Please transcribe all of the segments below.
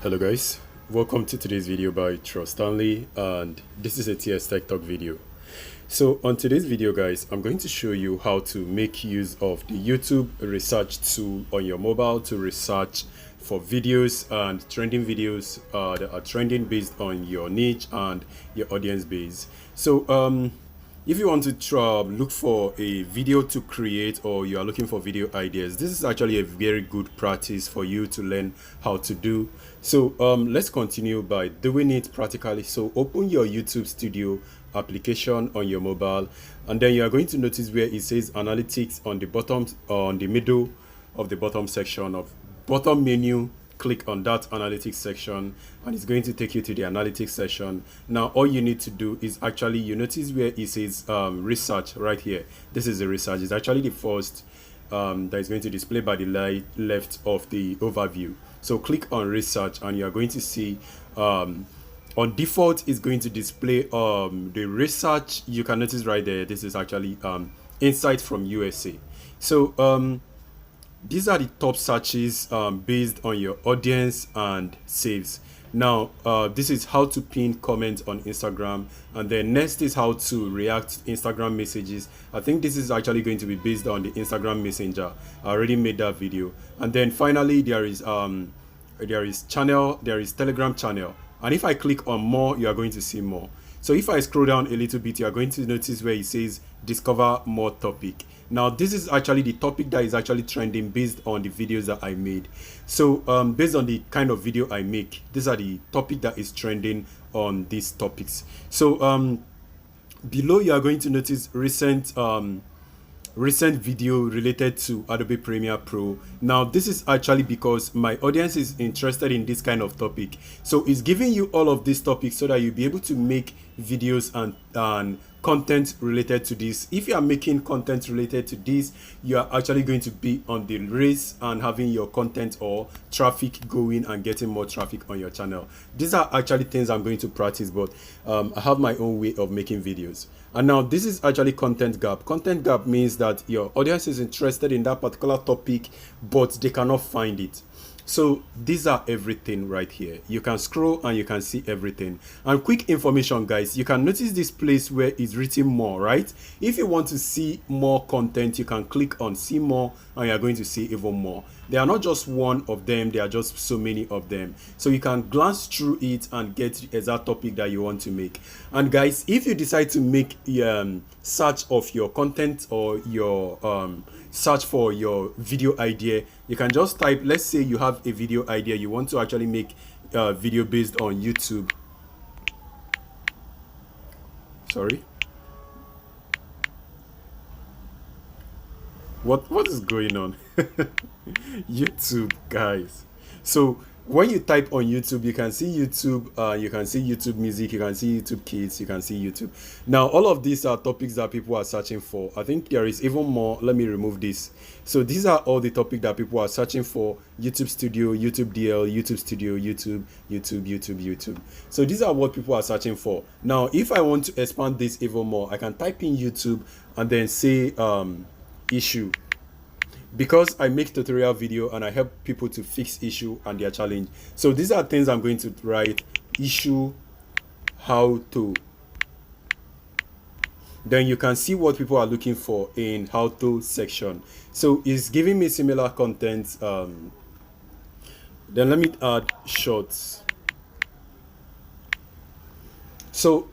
Hello guys, welcome to today's video by Trust Stanley, and this is a TS Tech Talk video. So on today's video guys, I'm going to show you how to make use of the YouTube research tool on your mobile to research for videos and trending videos that are trending based on your niche and your audience base. So if you want to look for a video to create, or you are looking for video ideas, this is actually a very good practice for you to learn how to do. So let's continue by doing it practically. So open your YouTube Studio application on your mobile, and then you are going to notice where it says analytics on the bottom, on the middle of the bottom section of bottom menu. Click on that analytics section and it's going to take you to the analytics section. Now all you need to do is actually, you notice where it says research right here. This is the research. It's actually the first that is going to display by the left of the overview. So click on research and you are going to see on default is going to display the research. You can notice right there, this is actually insight from USA. So these are the top searches based on your audience and saves. Now this is how to pin comments on Instagram, and then next is how to react to Instagram messages. I think this is actually going to be based on the Instagram Messenger. I already made that video. And then finally there is Telegram channel, and if I click on more, you are going to see more. So if I scroll down a little bit, you are going to notice where it says discover more topic. Now this is actually the topic that is actually trending based on the videos that I made. So based on the kind of video I make, these are the topic that is trending on these topics. So below you are going to notice recent video related to Adobe Premiere Pro. Now this is actually because my audience is interested in this kind of topic, so it's giving you all of these topics so that you'll be able to make videos and content related to this. If you are making content related to this, you are actually going to be on the race and having your content or traffic going and getting more traffic on your channel. These are actually things I'm going to practice, but I have my own way of making videos. And now this is actually content gap. Content gap means that your audience is interested in that particular topic, but they cannot find it. So these are everything right here. You can scroll and you can see everything. And quick information guys, you can notice this place where it's written more, right? If you want to see more content, you can click on see more and you're going to see even more. There are not just one of them, there are just so many of them. So you can glance through it and get the exact topic that you want to make. And guys, if you decide to make search of your content or your search for your video idea, you can just type, let's say you have a video idea, you want to actually make a video based on YouTube. Sorry, what is going on? YouTube guys. So when you type on YouTube, you can see YouTube, you can see YouTube Music, you can see YouTube Kids, you can see YouTube. Now all of these are topics that people are searching for. I think there is even more. Let me remove this. So these are all the topics that people are searching for: YouTube Studio, YouTube DL, YouTube Studio, YouTube. So these are what people are searching for. Now if I want to expand this even more, I can type in YouTube and then say issue, because I make tutorial video and I help people to fix issue and their challenge. So these are things I'm going to write: issue, how to. Then you can see what people are looking for in how to section. So it's giving me similar content. Then let me add shorts. So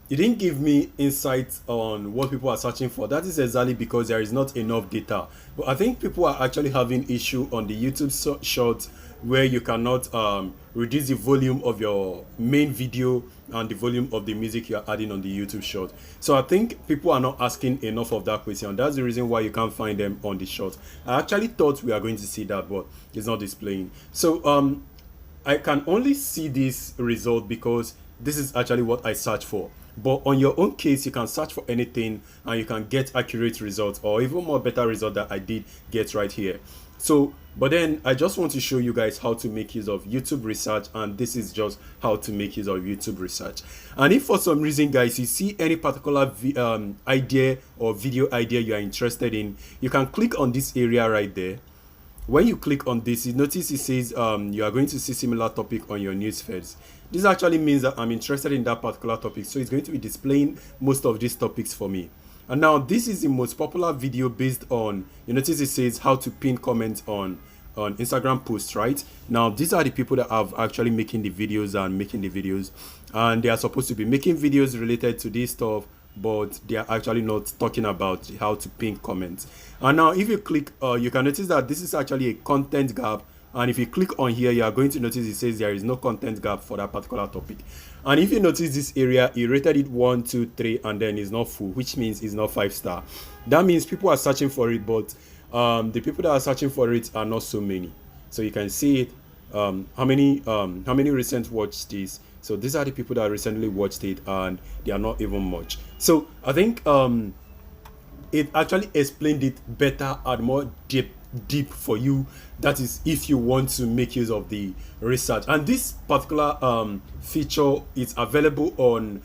it didn't give me insights on what people are searching for. That is exactly because there is not enough data. But I think people are actually having issue on the YouTube shorts where you cannot reduce the volume of your main video and the volume of the music you are adding on the YouTube short. So I think people are not asking enough of that question. That's the reason why you can't find them on the short. I actually thought we are going to see that, but it's not displaying. So I can only see this result because this is actually what I search for. But on your own case, you can search for anything and you can get accurate results, or even more better result that I did get right here. So but then I just want to show you guys how to make use of YouTube research, and this is just how to make use of YouTube research. And if for some reason guys you see any particular idea or video idea you are interested in, you can click on this area right there when you click on this, you notice it says you are going to see similar topic on your news feeds. This actually means that I'm interested in that particular topic, so it's going to be displaying most of these topics for me. And now this is the most popular video based on, you notice it says how to pin comments on Instagram posts, right? Now these are the people that have actually making the videos, and they are supposed to be making videos related to this stuff, but they are actually not talking about how to pin comments. And now if you click, you can notice that this is actually a content gap. And if you click on here, you are going to notice it says there is no content gap for that particular topic. And if you notice this area, he rated it 1, 2, 3, and then it's not full, which means it's not 5-star. That means people are searching for it, but the people that are searching for it are not so many. So you can see it. How many recent watched this? So these are the people that recently watched it, and they are not even much. So I think it actually explained it better and more deep for you. That is if you want to make use of the research. And this particular feature is available on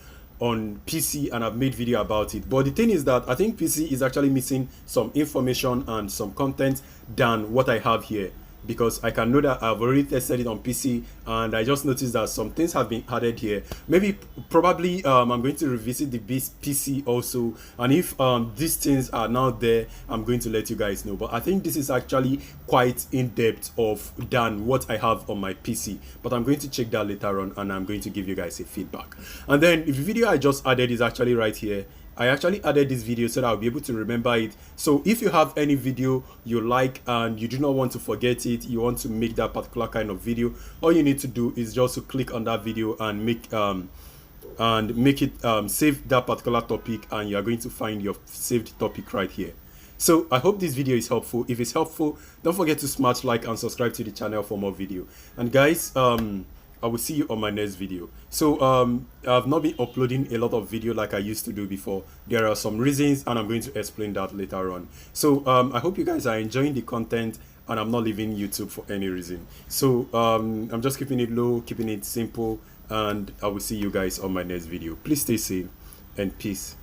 PC, and I've made video about it. But the thing is that I think PC is actually missing some information and some content than what I have here, because I can know that I've already tested it on PC, and I just noticed that some things have been added here. Maybe probably I'm going to revisit the PC also, and if these things are now there, I'm going to let you guys know. But I think this is actually quite in-depth than what I have on my PC, but I'm going to check that later on, and I'm going to give you guys a feedback. And then the video I just added is actually right here. I actually added this video so that I'll be able to remember it. So if you have any video you like and you do not want to forget it, you want to make that particular kind of video, all you need to do is just to click on that video and make it save that particular topic, and you are going to find your saved topic right here. So I hope this video is helpful. If it's helpful, don't forget to smash like and subscribe to the channel for more video. And guys, I will see you on my next video. So I've not been uploading a lot of video like I used to do before. There are some reasons, and I'm going to explain that later on. So I hope you guys are enjoying the content, and I'm not leaving YouTube for any reason. So I'm just keeping it low, keeping it simple, and I will see you guys on my next video. Please stay safe and peace.